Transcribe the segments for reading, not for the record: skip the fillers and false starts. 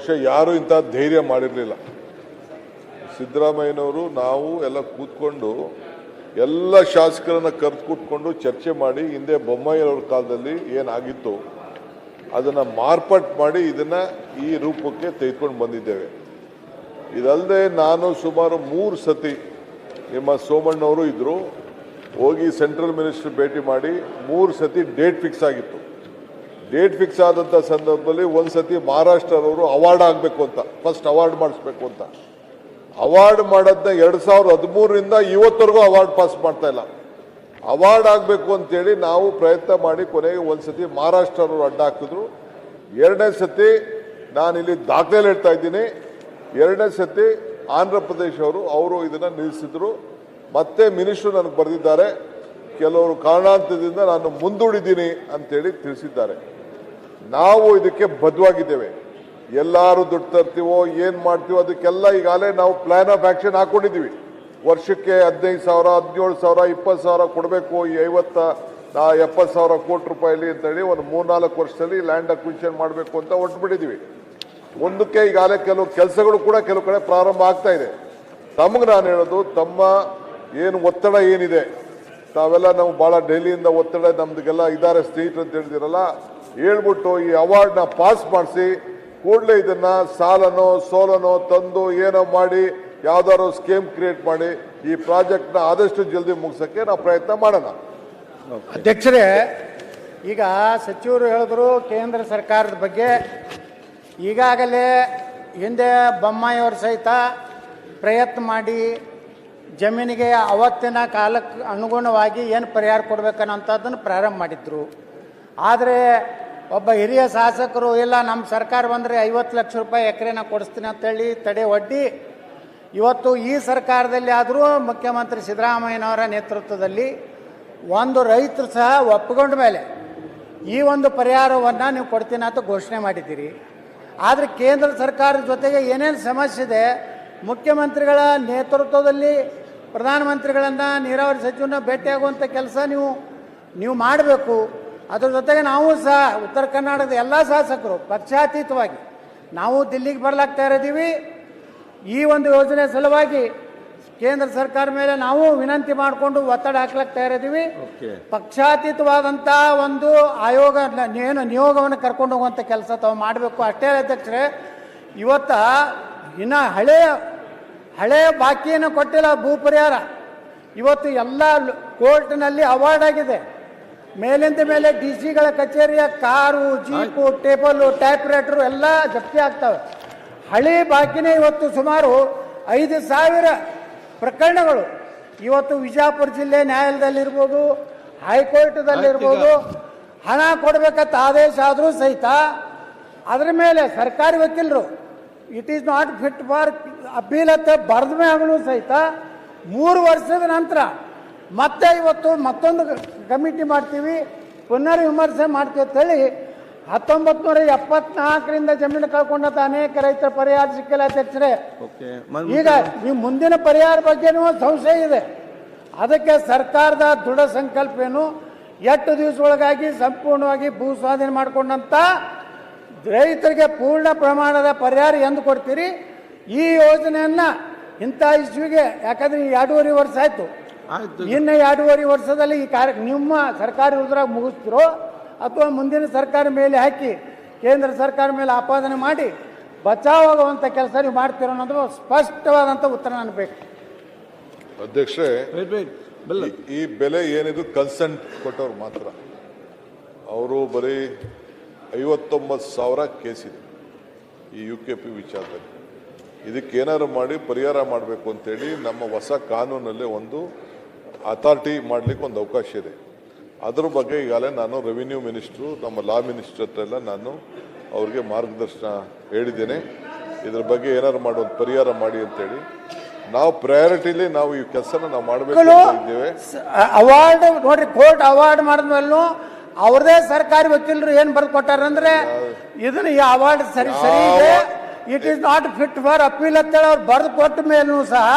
ಬಹುಶಃ ಯಾರು ಇಂಥ ಧೈರ್ಯ ಮಾಡಿರಲಿಲ್ಲ. ಸಿದ್ದರಾಮಯ್ಯನವರು ನಾವು ಎಲ್ಲ ಕೂತ್ಕೊಂಡು ಎಲ್ಲ ಶಾಸಕರನ್ನ ಕರೆದು ಕೂತ್ಕೊಂಡು ಚರ್ಚೆ ಮಾಡಿ ಹಿಂದೆ ಬೊಮ್ಮಾಯಿಯವ್ರ ಕಾಲದಲ್ಲಿ ಏನಾಗಿತ್ತು ಅದನ್ನು ಮಾರ್ಪಾಟು ಮಾಡಿ ಇದನ್ನು ಈ ರೂಪಕ್ಕೆ ತೆಗೆದುಕೊಂಡು ಬಂದಿದ್ದೇವೆ. ಇದಲ್ಲದೆ ನಾನು ಸುಮಾರು 3 ಸತಿ ನಿಮ್ಮ ಸೋಮಣ್ಣವರು ಇದ್ದರು, ಹೋಗಿ ಸೆಂಟ್ರಲ್ ಮಿನಿಸ್ಟರ್ ಭೇಟಿ ಮಾಡಿ 3 ಸತಿ ಡೇಟ್ ಫಿಕ್ಸ್ ಆಗಿತ್ತು. ಡೇಟ್ ಫಿಕ್ಸ್ ಆದಂಥ ಸಂದರ್ಭದಲ್ಲಿ ಒಂದು ಸತಿ ಮಹಾರಾಷ್ಟ್ರದವರು ಅವಾರ್ಡ್ ಆಗಬೇಕು ಅಂತ, ಫಸ್ಟ್ ಅವಾರ್ಡ್ ಮಾಡಿಸ್ಬೇಕು ಅಂತ, ಅವಾರ್ಡ್ ಮಾಡೋದನ್ನ 2013ರಿಂದ ಇವತ್ತವರೆಗೂ ಅವಾರ್ಡ್ ಪಾಸ್ ಮಾಡ್ತಾ ಇಲ್ಲ. ಅವಾರ್ಡ್ ಆಗಬೇಕು ಅಂತೇಳಿ ನಾವು ಪ್ರಯತ್ನ ಮಾಡಿ ಕೊನೆಗೆ ಒಂದು ಸತಿ ಮಹಾರಾಷ್ಟ್ರದವರು ಅಡ್ಡ ಹಾಕಿದ್ರು. 2ನೇ ಸತಿ ನಾನಿಲ್ಲಿ ದಾಖಲೆ ಹೇಳ್ತಾ ಇದ್ದೀನಿ, 2ನೇ ಸತಿ ಆಂಧ್ರ ಪ್ರದೇಶ ಅವರು ಇದನ್ನು ನಿಲ್ಲಿಸಿದ್ರು. ಮತ್ತೆ ಮಿನಿಸ್ಟ್ರು ನನಗೆ ಬರೆದಿದ್ದಾರೆ, ಕೆಲವರು ಕಾರಣಾಂತರದಿಂದ ನಾನು ಮುಂದೂಡಿದ್ದೀನಿ ಅಂತೇಳಿ ತಿಳಿಸಿದ್ದಾರೆ. ನಾವು ಇದಕ್ಕೆ ಬದ್ಧವಾಗಿದ್ದೇವೆ. ಎಲ್ಲರೂ ದುಡ್ಡು ತರ್ತೀವೋ ಏನು ಮಾಡ್ತೀವೋ ಅದಕ್ಕೆಲ್ಲ ಈಗಾಗಲೇ ನಾವು ಪ್ಲಾನ್ ಆಫ್ ಆ್ಯಕ್ಷನ್ ಹಾಕ್ಕೊಂಡಿದ್ದೀವಿ. ವರ್ಷಕ್ಕೆ 15,000, 17,000, 20,000 ಕೊಡಬೇಕು, ಈ 70,000 ಕೋಟಿ ರೂಪಾಯಿಲಿ ಅಂತೇಳಿ ಒಂದು 3-4 ವರ್ಷದಲ್ಲಿ ಲ್ಯಾಂಡ್ ಅಕ್ವಿಸಿಷನ್ ಮಾಡಬೇಕು ಅಂತ ಹೊರಟುಬಿಟ್ಟಿದ್ದೀವಿ. ಮುಂದಕ್ಕೆ ಈಗಾಗಲೇ ಕೆಲವು ಕೆಲಸಗಳು ಕೂಡ ಕೆಲವು ಕಡೆ ಪ್ರಾರಂಭ ಆಗ್ತಾ ಇದೆ. ತಮಗೆ ನಾನು ಹೇಳೋದು, ತಮ್ಮ ಏನು ಒತ್ತಡ ಏನಿದೆ, ತಾವೆಲ್ಲ ನಾವು ಭಾಳ ಡೆಲ್ಲಿಯಿಂದ ಒತ್ತಡ ನಮ್ದಿಗೆಲ್ಲ ಇದ್ದಾರೆ ಸ್ಟೇಟ್ ಅಂತ ಹೇಳಿದಿರಲ್ಲ, ಹೇಳ್ಬಿಟ್ಟು ಈ ಅವಾರ್ಡ್ನ ಪಾಸ್ ಮಾಡಿಸಿ ಕೂಡಲೇ ಇದನ್ನ ಸಾಲನೋ ಸೋಲನೋ ತಂದು ಏನೋ ಮಾಡಿ ಯಾವ್ದಾದ್ರು ಸ್ಕೀಮ್ ಕ್ರಿಯೇಟ್ ಮಾಡಿ ಈ ಪ್ರಾಜೆಕ್ಟ್ನ ಆದಷ್ಟು ಜಲ್ದಿ ಮುಗಿಸೋಕ್ಕೆ ನಾವು ಪ್ರಯತ್ನ ಮಾಡೋಣ. ಅಧ್ಯಕ್ಷರೇ, ಈಗ ಸಚಿವರು ಹೇಳಿದ್ರು ಕೇಂದ್ರ ಸರ್ಕಾರದ ಬಗ್ಗೆ. ಈಗಾಗಲೇ ಹಿಂದೆ ಬೊಮ್ಮಾಯಿಯವರು ಸಹಿತ ಪ್ರಯತ್ನ ಮಾಡಿ ಜಮೀನಿಗೆ ಅವತ್ತಿನ ಕಾಲಕ್ಕೆ ಅನುಗುಣವಾಗಿ ಏನು ಪರಿಹಾರ ಕೊಡಬೇಕನ್ನೋಂಥದ್ದನ್ನು ಪ್ರಾರಂಭ ಮಾಡಿದ್ರು. ಆದರೆ ಒಬ್ಬ ಹಿರಿಯ ಶಾಸಕರು ಇಲ್ಲ ನಮ್ಮ ಸರ್ಕಾರ ಬಂದರೆ 50 ಲಕ್ಷ ರೂಪಾಯಿ ಎಕರೆನ ಕೊಡಿಸ್ತೀನಿ ಅಂತೇಳಿ ತಡೆ ಒಡ್ಡಿ ಇವತ್ತು ಈ ಸರ್ಕಾರದಲ್ಲಿ ಆದರೂ ಮುಖ್ಯಮಂತ್ರಿ ಸಿದ್ದರಾಮಯ್ಯನವರ ನೇತೃತ್ವದಲ್ಲಿ ಒಂದು ರೈತರು ಸಹ ಒಪ್ಪಿಕೊಂಡ ಮೇಲೆ ಈ ಒಂದು ಪರಿಹಾರವನ್ನು ನೀವು ಕೊಡ್ತೀನಿ ಅಂತ ಘೋಷಣೆ ಮಾಡಿದ್ದೀರಿ. ಆದರೆ ಕೇಂದ್ರ ಸರ್ಕಾರದ ಜೊತೆಗೆ ಏನೇನು ಸಮಸ್ಯೆ ಇದೆ, ಮುಖ್ಯಮಂತ್ರಿಗಳ ನೇತೃತ್ವದಲ್ಲಿ ಪ್ರಧಾನಮಂತ್ರಿಗಳನ್ನು ನೀರಾವರಿ ಸಚಿವನ ಭೇಟಿಯಾಗುವಂಥ ಕೆಲಸ ನೀವು ಮಾಡಬೇಕು. ಅದರ ಜೊತೆಗೆ ನಾವು ಸಹ ಉತ್ತರ ಕರ್ನಾಟಕದ ಎಲ್ಲ ಶಾಸಕರು ಪಕ್ಷಾತೀತವಾಗಿ ನಾವು ದಿಲ್ಲಿಗೆ ಬರಲಾಗ್ತಾ ಇದ್ದೀವಿ. ಈ ಒಂದು ಯೋಜನೆ ಸಲುವಾಗಿ ಕೇಂದ್ರ ಸರ್ಕಾರ ಮೇಲೆ ನಾವು ವಿನಂತಿ ಮಾಡಿಕೊಂಡು ಒತ್ತಡ ಹಾಕ್ಲಾಗ್ತಾ ಇದ್ದೀವಿ. ಪಕ್ಷಾತೀತವಾದಂಥ ಒಂದು ಆಯೋಗ ಏನು ನಿಯೋಗವನ್ನು ಕರ್ಕೊಂಡು ಹೋಗುವಂಥ ಕೆಲಸ ತಾವು ಮಾಡಬೇಕು. ಅಷ್ಟೇ ಅಧ್ಯಕ್ಷರೇ, ಇವತ್ತ ಇನ್ನು ಹಳೆಯ ಬಾಕಿಯನ್ನು ಕೊಟ್ಟಿಲ್ಲ ಭೂ ಪರಿಹಾರ. ಇವತ್ತು ಎಲ್ಲ ಕೋರ್ಟ್ನಲ್ಲಿ ಅವಾರ್ಡ್ ಆಗಿದೆ. ಮೇಲಿಂದ ಮೇಲೆ DC ಗಳ ಕಚೇರಿಯ car, jeep, table, type writer ಎಲ್ಲ ಜಪ್ತಿ ಆಗ್ತವೆ. ಹಳಿ ಬಾಕಿನೇ ಇವತ್ತು ಸುಮಾರು 5,000 ಪ್ರಕರಣಗಳು ಇವತ್ತು ವಿಜಯಪುರ ಜಿಲ್ಲೆ ನ್ಯಾಯಾಲಯದಲ್ಲಿರ್ಬೋದು, ಹೈಕೋರ್ಟ್ದಲ್ಲಿರ್ಬೋದು ಹಣ ಕೊಡಬೇಕಂತ ಆದೇಶ ಆದರೂ ಸಹಿತ ಅದರ ಮೇಲೆ ಸರ್ಕಾರಿ ವಕೀಲರು it is not fit for appeal ಅಂತ ಬರೆದ ಮೇಲೂ ಸಹಿತ 3 ವರ್ಷದ ನಂತರ ಮತ್ತೆ ಇವತ್ತು ಮತ್ತೊಂದು ಕಮಿಟಿ ಮಾಡ್ತೀವಿ, ಪುನರ್ ವಿಮರ್ಶೆ ಮಾಡ್ತೀವಿ ಅಂತೇಳಿ 1974ರಿಂದ ಜಮೀನು ಕಳ್ಕೊಂಡಂತ ಅನೇಕ ರೈತರ ಪರಿಹಾರ ಸಿಕ್ಕಿಲ್ಲ ಅಧ್ಯಕ್ಷರೇ. ಈಗ ಈ ಮುಂದಿನ ಪರಿಹಾರ ಬಗ್ಗೆನೂ ಸಂಶಯ ಇದೆ. ಅದಕ್ಕೆ ಸರ್ಕಾರದ ದೃಢ ಸಂಕಲ್ಪ ಏನು, 8 ದಿವಸದೊಳಗಾಗಿ ಸಂಪೂರ್ಣವಾಗಿ ಭೂ ಸ್ವಾಧೀನ ಮಾಡಿಕೊಂಡಂತ ರೈತರಿಗೆ ಪೂರ್ಣ ಪ್ರಮಾಣದ ಪರಿಹಾರ ಎಂದು ಕೊಡ್ತೀರಿ. ಈ ಯೋಜನೆಯನ್ನ ಇಂಥ ಇಸ್ವಿಗೆ, ಯಾಕಂದ್ರೆ 2.5 ವರ್ಷ ಆಯ್ತು, ಇನ್ನು 2.5 ವರ್ಷದಲ್ಲಿ ಈ ನಿಮ್ಮ ಸರ್ಕಾರಿ ಉದ್ರಾಗ ಮುಗಿಸ್ತಿರೋ ಅಥವಾ ಮುಂದಿನ ಸರ್ಕಾರ ಮೇಲೆ ಹಾಕಿ ಕೇಂದ್ರ ಸರ್ಕಾರ ಮೇಲೆ ಆಪಾದನೆ ಮಾಡಿ ಬಚಾವಾಗುವಂಥ ಕೆಲಸ ನೀವು ಮಾಡ್ತಿರೋ ಅನ್ನೋದು ಸ್ಪಷ್ಟವಾದಂಥ ಉತ್ತರ ನನಗೆ ಬೇಕು. ಅಧ್ಯಕ್ಷರೇ, ಈ ಬೆಲೆ ಏನಿದು ಕನ್ಸೆಂಟ್ ಕೊಟ್ಟವ್ರು ಮಾತ್ರ, ಅವರು ಬರೀ 59,000 ಕೇಸಿದೆ ಈ UKP ವಿಚಾರದಲ್ಲಿ. ಇದಕ್ಕೇನಾದ್ರು ಮಾಡಿ ಪರಿಹಾರ ಮಾಡಬೇಕು ಅಂತೇಳಿ ನಮ್ಮ ಹೊಸ ಕಾನೂನಲ್ಲಿ ಒಂದು ಅಥಾರಿಟಿ ಮಾಡಲಿಕ್ಕೆ ಒಂದು ಅವಕಾಶ ಇದೆ. ಅದ್ರ ಬಗ್ಗೆ ಈಗಾಗಲೇ ನಾನು ರೆವಿನ್ಯೂ ಮಿನಿಸ್ಟ್ರು, ನಮ್ಮ ಲಾ ಮಿನಿಸ್ಟರ್ ಹತ್ರ ಎಲ್ಲ ನಾನು ಅವ್ರಿಗೆ ಮಾರ್ಗದರ್ಶನ ಹೇಳಿದ್ದೇನೆ. ಇದ್ರ ಬಗ್ಗೆ ಏನಾದ್ರು ಮಾಡೋ ಪರಿಹಾರ ಮಾಡಿ ಅಂತೇಳಿ ನಾವು ಪ್ರಯಾರಿಟಿಲಿ ನಾವು ಈ ಕೆಲಸನ ನಾವು ಮಾಡಬೇಕು ಇದ್ದೇವೆ. ಅವಾರ್ಡ್ ನೋಡ್ರಿ, ಕೋರ್ಟ್ ಅವಾರ್ಡ್ ಮಾಡಿದ್ಮೇಲೂ ಅವ್ರದೇ ಸರ್ಕಾರಿ ವಕೀಲರು ಏನ್ ಬರ್ದು ಕೊಟ್ಟಾರಂದ್ರೆ ಇದನ್ನ ಈ ಅವಾರ್ಡ್ ಸರಿ ಇದೆ, it is not fit for appeal ಅಂತೇಳಿ ಅವ್ರು ಬರೆದು ಕೊಟ್ಟ ಮೇಲೂ ಸಹ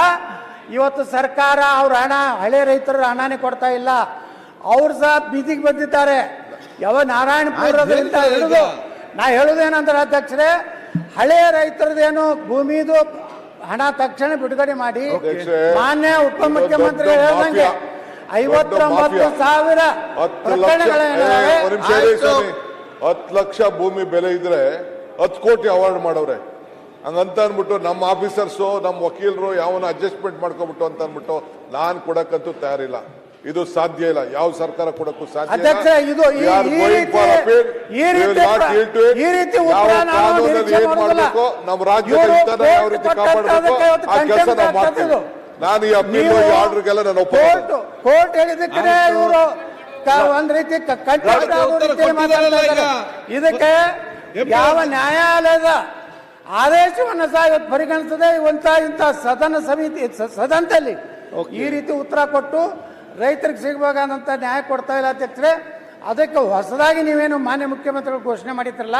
ಇವತ್ತು ಸರ್ಕಾರ ಅವ್ರ ಹಣ, ಹಳೆ ರೈತರ ಹಣನೇ ಕೊಡ್ತಾ ಇಲ್ಲ. ಅವ್ರು ಸಹ ಬೀದಿಗೆ ಬಂದಿದ್ದಾರೆ. ಯಾವ ನಾರಾಯಣಪುರದಿಂದ ಹಿಡಿದು ನಾ ಹೇಳುದೇನಂದ್ರೆ ಅಧ್ಯಕ್ಷರೇ, ಹಳೆಯ ರೈತರದೇನು ಭೂಮಿದು ಹಣ ತಕ್ಷಣ ಬಿಡುಗಡೆ ಮಾಡಿ ಅಧ್ಯಕ್ಷರೇ, ಮಾನ್ಯ ಉಪಮುಖ್ಯಮಂತ್ರಿ ದೊಡ್ಡ ಹೇಳ್ದಂಗೆ ಮಾಫಿಯಾ. 59,000 ಪ್ರಕರಣಗಳೇನಿದಾವೆ 10 ಲಕ್ಷ ಭೂಮಿ ಬೆಲೆ ಇದ್ರೆ 10 ಕೋಟಿ ಅವಾರ್ಡ್ ಮಾಡವ್ರೆ. ಹಂಗಂತ ಅಂದ್ಬಿಟ್ಟು ನಮ್ಮ ಆಫೀಸರ್ಸು ನಮ್ಮ ವಕೀಲರು ಯಾವನ ಅಡ್ಜಸ್ಟ್ಮೆಂಟ್ ಮಾಡ್ಕೊಬಿಟ್ಟು ಅಂತ ಅಂದ್ಬಿಟ್ಟು ನಾನ್ ಕೊಡಕ್ಕಂತೂ ತಯಾರಿಲ್ಲ. ಇದು ಸಾಧ್ಯ ಇಲ್ಲ, ಯಾವ ಸರ್ಕಾರ ಕೊಡಕ್ಕೂ ಸಾಧ್ಯ ಇಲ್ಲ. ಅಧ್ಯಕ್ಷ, ಇದು ಈ We are going for appeal. We will not yield to it. ಈ ರೀತಿ ಯಾವ ಉತ್ತರ ನಾವು ಕಾನೂನಲ್ಲಿ ನಿರೀಕ್ಷೆ ಏನ್ ಮಾಡೋದಿಲ್ಲ. ಮಾಡ್ಬೇಕು, ನಮ್ಮ ರಾಜ್ಯದ ಇವರು ಹಿತನ ಯಾವ ರೀತಿ ಕೋರ್ಟ್ ಕಾಪಾಡಬೇಕು ಕೊಟ್ಟಂತದಕ್ಕೆ ಆ ಕೆಲಸ ಇವತ್ತು ನಾವು ಮಾಡ್ತೀವಿ. ಕಂಟೆಂಪ್ಟ್ ನಾನು ಈ ಅಪೀಲ್ ಈ ಆರ್ಡರ್ಗೆಲ್ಲ ನಾನು ಕೋರ್ಟ್ ಹೇಳಿದಕ್ಕೆ ಇವರು ಒಂದ್ ರೀತಿ ಕಂಟೆಂಪ್ಟ್ ಆಗೋ ರೀತಿಯಲ್ಲಿ ಮಾತಾಡ್ತಾ ಇದ್ದಾರೆ. ಇದಕ್ಕೆ ಯಾವ ನ್ಯಾಯಾಲಯದ ಆದೇಶವನ್ನು ಸಹ ಇವತ್ತು ಪರಿಗಣಿಸದೆ ಇಂಥ ಸದನ ಸಮಿತಿ ಸದನದಲ್ಲಿ ಈ ರೀತಿ ಉತ್ತರ ಕೊಟ್ಟು ರೈತರಿಗೆ ಸಿಗಬೇಕಾದಂತ ನ್ಯಾಯ ಕೊಡ್ತಾ ಇಲ್ಲ ಅಧ್ಯಕ್ಷರೇ. ಅದಕ್ಕೆ ಹೊಸದಾಗಿ ನೀವೇನು ಮಾನ್ಯ ಮುಖ್ಯಮಂತ್ರಿಗಳು ಘೋಷಣೆ ಮಾಡಿದ್ರಲ್ಲ,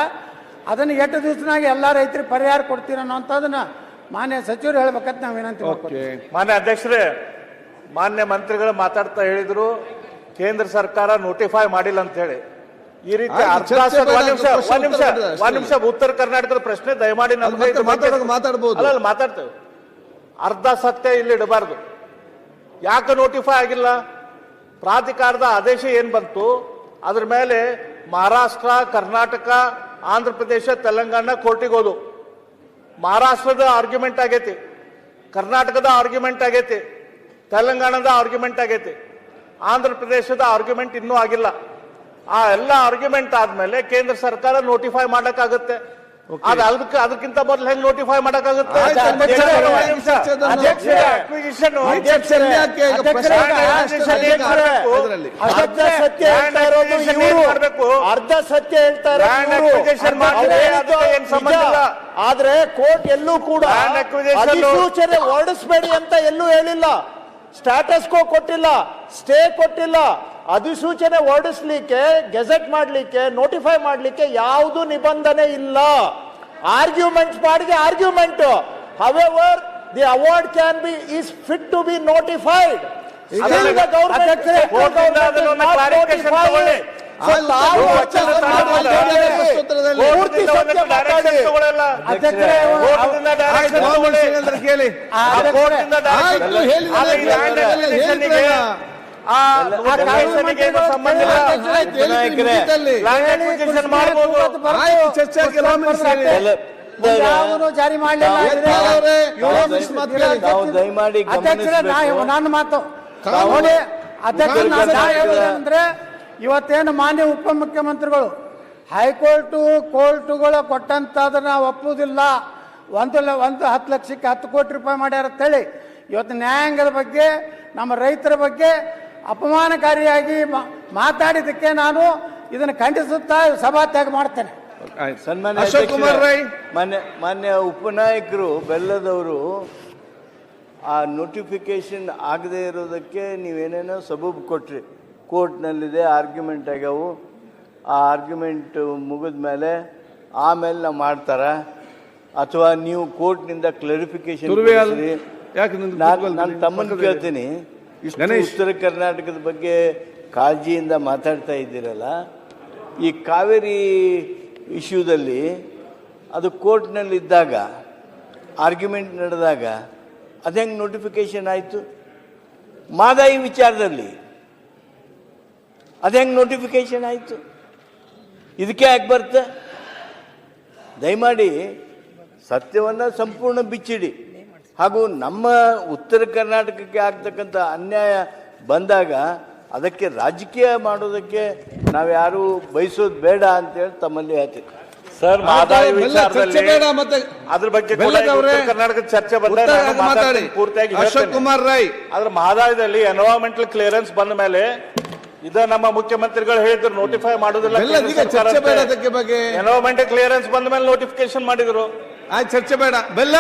ಅದನ್ನು 8 ದಿವಸನಾಗಿ ಎಲ್ಲ ರೈತರಿಗೆ ಪರಿಹಾರ ಕೊಡ್ತೀರ ಅನ್ನೋಂಥದ್ದನ್ನ ಮಾನ್ಯ ಸಚಿವರು ಹೇಳ್ಬೇಕಂತ ನಾವು ವಿನಂತಿ ಮಾಡ್ತೀವಿ. ಮಾನ್ಯ ಅಧ್ಯಕ್ಷರೇ, ಮಾನ್ಯ ಮಂತ್ರಿಗಳು ಮಾತಾಡ್ತಾ ಹೇಳಿದ್ರು ಕೇಂದ್ರ ಸರ್ಕಾರ ನೋಟಿಫೈ ಮಾಡಿಲ್ಲ ಅಂತ ಹೇಳಿ. ಈ ರೀತಿ ಒಂದ್ ನಿಮಿಷ ಉತ್ತರ ಕರ್ನಾಟಕದ ಪ್ರಶ್ನೆ ದಯಮಾಡಿ ನಮ್ಗೆ ಮಾತಾಡಬಹುದು. ಅಲ್ಲ ಮಾತಾಡ್ತೇವೆ. ಅರ್ಧ ಸತ್ಯ ಇಲ್ಲಿ ಇಡಬಾರ್ದು. ಯಾಕೆ ನೋಟಿಫೈ ಆಗಿಲ್ಲ? ಪ್ರಾಧಿಕಾರದ ಆದೇಶ ಏನ್ ಬಂತು ಅದ್ರ ಮೇಲೆ ಮಹಾರಾಷ್ಟ್ರ, ಕರ್ನಾಟಕ, ಆಂಧ್ರ ಪ್ರದೇಶ, ತೆಲಂಗಾಣ ಕೋರ್ಟಿಗೆ ಹೋದು. ಮಹಾರಾಷ್ಟ್ರದ ಆರ್ಗ್ಯುಮೆಂಟ್ ಆಗೈತಿ, ಕರ್ನಾಟಕದ ಆರ್ಗ್ಯುಮೆಂಟ್ ಆಗೈತಿ, ತೆಲಂಗಾಣದ ಆರ್ಗ್ಯುಮೆಂಟ್ ಆಗೈತಿ, ಆಂಧ್ರ ಪ್ರದೇಶದ ಆರ್ಗ್ಯುಮೆಂಟ್ ಇನ್ನೂ ಆಗಿಲ್ಲ. ಆ ಎಲ್ಲ ಆರ್ಗ್ಯುಮೆಂಟ್ ಆದ್ಮೇಲೆ ಕೇಂದ್ರ ಸರ್ಕಾರ ನೋಟಿಫೈ ಮಾಡಕ್ಕಾಗುತ್ತೆ. ಅದಕ್ಕಿಂತ ಮೊದಲು ಹೆಂಗ್ ನೋಟಿಫೈ ಮಾಡಕ್ಕಾಗುತ್ತೆ? ಅರ್ಧ ಸತ್ಯ ಹೇಳ್ತಾರೆ. ಆದ್ರೆ ಕೋರ್ಟ್ ಎಲ್ಲೂ ಕೂಡ ಅಧಿಸೂಚನೆ ಹೊರಡಿಸಬೇಡಿ ಅಂತ ಎಲ್ಲೂ ಹೇಳಿಲ್ಲ. ಸ್ಟಾಟಸ್ ಕೋ ಕೊಟ್ಟಿಲ್ಲ, ಸ್ಟೇ ಕೊಟ್ಟಿಲ್ಲ. ಅಧಿಸೂಚನೆ ಹೊರಡಿಸ್ಲಿಕ್ಕೆ, ಗೆಜೆಟ್ ಮಾಡ್ಲಿಕ್ಕೆ, ನೋಟಿಫೈ ಮಾಡ್ಲಿಕ್ಕೆ ಯಾವುದು ನಿಬಂಧನೆ ಇಲ್ಲ. ಆರ್ಗ್ಯುಮೆಂಟ್ ಮಾಡಿಗೆ argument. However the award can be is fit to be notified. ಜಾರಿ ಮಾಡಲಿಲ್ಲ. ನನ್ನ ಮಾತು ನೋಡಿ ಅಂದ್ರೆ ಇವತ್ತೇನು ಮಾನ್ಯ ಉಪಮುಖ್ಯಮಂತ್ರಿಗಳು ಹೈಕೋರ್ಟು ಕೋರ್ಟುಗಳು ಕೊಟ್ಟಂತದನ್ನ ಒಪ್ಪುವುದಿಲ್ಲ, 10 ಲಕ್ಷಕ್ಕೆ 10 ಕೋಟಿ ರೂಪಾಯಿ ಮಾಡ್ಯಾರ ಅಂತೇಳಿ ಇವತ್ತು ನ್ಯಾಯಾಂಗದ ಬಗ್ಗೆ, ನಮ್ಮ ರೈತರ ಬಗ್ಗೆ ಅಪಮಾನಕಾರಿಯಾಗಿ ಮಾತಾಡಿದ್ದಕ್ಕೆ ನಾನು ಇದನ್ನು ಖಂಡಿಸುತ್ತಾ ಸಭಾತ್ಯಾಗ ಮಾಡ್ತೇನೆ. ಸನ್ಮಾನ್ಯ ಅಶೋಕ್ ಕುಮಾರ್ ರೈ, ಮಾನ್ಯ ಉಪನಾಯಕರು ಬೆಲ್ಲದವರು ಆ ನೋಟಿಫಿಕೇಶನ್ ಆಗದೆ ಇರೋದಕ್ಕೆ ನೀವೇನೇನೋ ಸಬೂಬು ಕೊಟ್ರಿ. ಕೋರ್ಟ್ನಲ್ಲಿದೆ, ಆರ್ಗ್ಯುಮೆಂಟ್ ಆಗ್ಯಾವು, ಆ ಆರ್ಗ್ಯುಮೆಂಟ್ ಮುಗಿದ ಮೇಲೆ ಆಮೇಲೆ ನಾವು ಮಾಡ್ತಾರ, ಅಥವಾ ನೀವು ಕೋರ್ಟ್ನಿಂದ ಕ್ಲಾರಿಫಿಕೇಶನ್. ನಾನು ತಮ್ಮನ್ನು ಕೇಳ್ತೀನಿ, ಉತ್ತರ ಕರ್ನಾಟಕದ ಬಗ್ಗೆ ಕಾಳಜಿಯಿಂದ ಮಾತಾಡ್ತಾ ಇದ್ದೀರಲ್ಲ, ಈ ಕಾವೇರಿ ಇಶ್ಯೂದಲ್ಲಿ ಅದು ಕೋರ್ಟ್ನಲ್ಲಿದ್ದಾಗ ಆರ್ಗ್ಯುಮೆಂಟ್ ನಡೆದಾಗ ಅದು ಹೆಂಗೆ ನೋಟಿಫಿಕೇಶನ್ ಆಯಿತು? ಮಾದಾಯಿ ವಿಚಾರದಲ್ಲಿ ಅದು ಹೆಂಗೆ ನೋಟಿಫಿಕೇಶನ್ ಆಯಿತು? ಇದಕ್ಕೆ ಯಾಕೆ ಬರುತ್ತೆ? ದಯಮಾಡಿ ಸತ್ಯವನ್ನು ಸಂಪೂರ್ಣ ಬಿಚ್ಚಿಡಿ. ಹಾಗೂ ನಮ್ಮ ಉತ್ತರ ಕರ್ನಾಟಕಕ್ಕೆ ಆಗ್ತಕ್ಕಂಥ ಅನ್ಯಾಯ ಬಂದಾಗ ಅದಕ್ಕೆ ರಾಜಕೀಯ ಮಾಡೋದಕ್ಕೆ ನಾವ್ಯಾರು ಬಯಸೋದು ಬೇಡ ಅಂತೇಳಿ ತಮ್ಮಲ್ಲಿ ಹೇಳ್ತೀವಿ. ಸರ್, ಮಾದಾಯಿ ವಿಚಾರದಲ್ಲಿ ಅದ್ರ ಬಗ್ಗೆ ಕರ್ನಾಟಕದ ಚರ್ಚೆ ಬಂದಾಗ ಪೂರ್ತಿಯಾಗಿ ಅಶೋಕ್ ಕುಮಾರ್ ರೈ, ಆದ್ರೆ ಮಹದಾಯಿದಲ್ಲಿ ಎನ್ವೈರನ್ಮೆಂಟಲ್ ಕ್ಲಿಯರೆನ್ಸ್ ಬಂದ ಮೇಲೆ ಇದ ನಮ್ಮ ಮುಖ್ಯಮಂತ್ರಿಗಳು ಹೇಳಿದ್ರು ನೋಟಿಫೈ ಮಾಡೋದಿಲ್ಲ. ಚರ್ಚೆ ಬೇಡ ಅದಕ್ಕೆ ಬಗ್ಗೆ. ಎನ್ವೈರನ್ಮೆಂಟಲ್ ಕ್ಲಿಯರೆನ್ಸ್ ಬಂದ ಮೇಲೆ ನೋಟಿಫಿಕೇಶನ್ ಮಾಡಿದ್ರು. ಚರ್ಚೆ ಬೇಡ. ಬೆಲ್ಲ